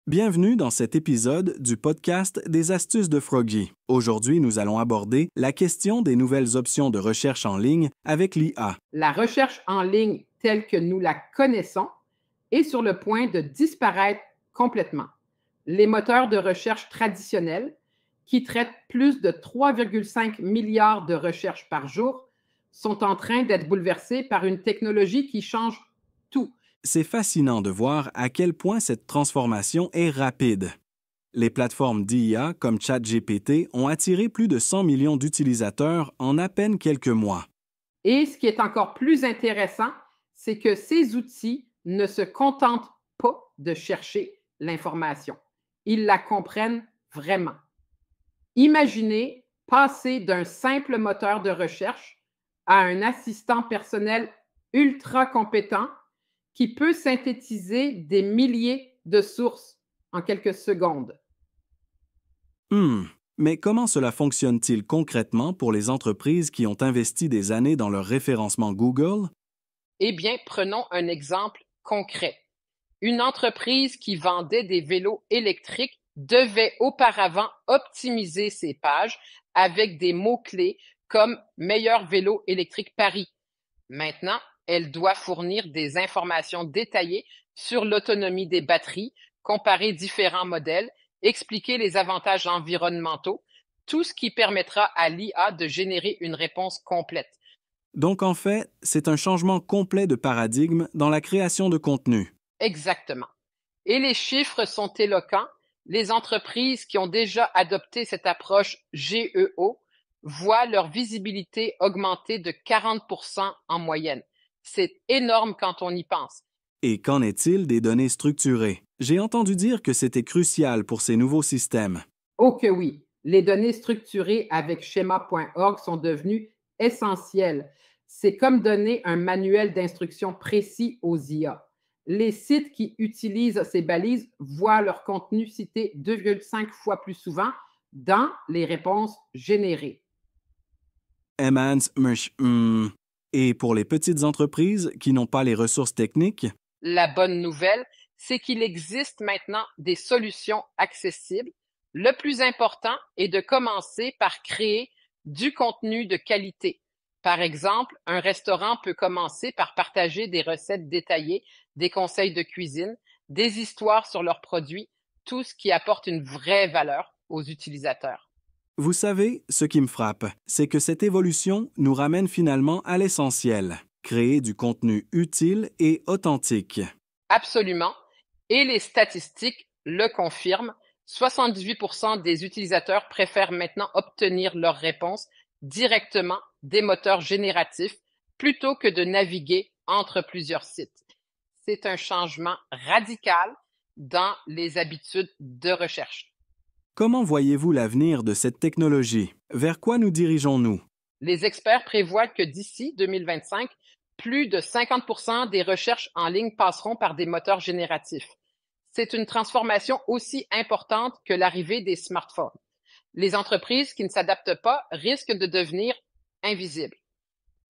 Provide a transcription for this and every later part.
Bienvenue dans cet épisode du podcast des astuces de Froggy. Aujourd'hui, nous allons aborder la question des nouvelles options de recherche en ligne avec l'IA. La recherche en ligne telle que nous la connaissons est sur le point de disparaître complètement. Les moteurs de recherche traditionnels, qui traitent plus de 3,5 milliards de recherches par jour, sont en train d'être bouleversés par une technologie qui change tout. C'est fascinant de voir à quel point cette transformation est rapide. Les plateformes d'IA comme ChatGPT ont attiré plus de 100 millions d'utilisateurs en à peine quelques mois. Et ce qui est encore plus intéressant, c'est que ces outils ne se contentent pas de chercher l'information. Ils la comprennent vraiment. Imaginez passer d'un simple moteur de recherche à un assistant personnel ultra compétent qui peut synthétiser des milliers de sources en quelques secondes. Mais comment cela fonctionne-t-il concrètement pour les entreprises qui ont investi des années dans leur référencement Google? Eh bien, prenons un exemple concret. Une entreprise qui vendait des vélos électriques devait auparavant optimiser ses pages avec des mots-clés comme meilleur vélo électrique Paris. Maintenant, elle doit fournir des informations détaillées sur l'autonomie des batteries, comparer différents modèles, expliquer les avantages environnementaux, tout ce qui permettra à l'IA de générer une réponse complète. Donc en fait, c'est un changement complet de paradigme dans la création de contenu. Exactement. Et les chiffres sont éloquents. Les entreprises qui ont déjà adopté cette approche GEO voient leur visibilité augmenter de 40% en moyenne. C'est énorme quand on y pense. Et qu'en est-il des données structurées? J'ai entendu dire que c'était crucial pour ces nouveaux systèmes. Oh que oui, les données structurées avec schema.org sont devenues essentielles. C'est comme donner un manuel d'instruction précis aux IA. Les sites qui utilisent ces balises voient leur contenu cité 2,5 fois plus souvent dans les réponses générées. Et pour les petites entreprises qui n'ont pas les ressources techniques? La bonne nouvelle, c'est qu'il existe maintenant des solutions accessibles. Le plus important est de commencer par créer du contenu de qualité. Par exemple, un restaurant peut commencer par partager des recettes détaillées, des conseils de cuisine, des histoires sur leurs produits, tout ce qui apporte une vraie valeur aux utilisateurs. Vous savez, ce qui me frappe, c'est que cette évolution nous ramène finalement à l'essentiel, créer du contenu utile et authentique. Absolument. Et les statistiques le confirment. 78% des utilisateurs préfèrent maintenant obtenir leurs réponses directement des moteurs génératifs plutôt que de naviguer entre plusieurs sites. C'est un changement radical dans les habitudes de recherche. Comment voyez-vous l'avenir de cette technologie? Vers quoi nous dirigeons-nous? Les experts prévoient que d'ici 2025, plus de 50% des recherches en ligne passeront par des moteurs génératifs. C'est une transformation aussi importante que l'arrivée des smartphones. Les entreprises qui ne s'adaptent pas risquent de devenir invisibles.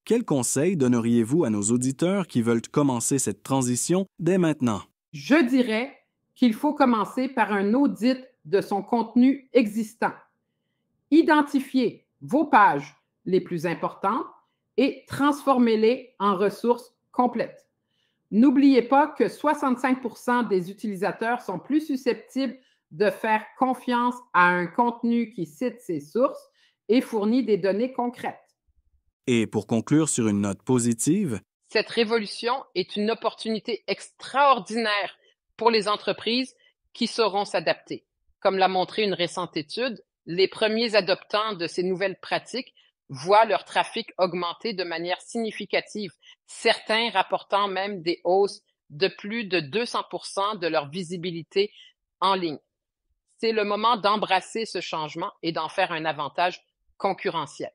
Quels conseils donneriez-vous à nos auditeurs qui veulent commencer cette transition dès maintenant? Je dirais qu'il faut commencer par un audit de son contenu existant. Identifiez vos pages les plus importantes et transformez-les en ressources complètes. N'oubliez pas que 65% des utilisateurs sont plus susceptibles de faire confiance à un contenu qui cite ses sources et fournit des données concrètes. Et pour conclure sur une note positive, cette révolution est une opportunité extraordinaire pour les entreprises qui sauront s'adapter. Comme l'a montré une récente étude, les premiers adoptants de ces nouvelles pratiques voient leur trafic augmenter de manière significative, certains rapportant même des hausses de plus de 200% de leur visibilité en ligne. C'est le moment d'embrasser ce changement et d'en faire un avantage concurrentiel.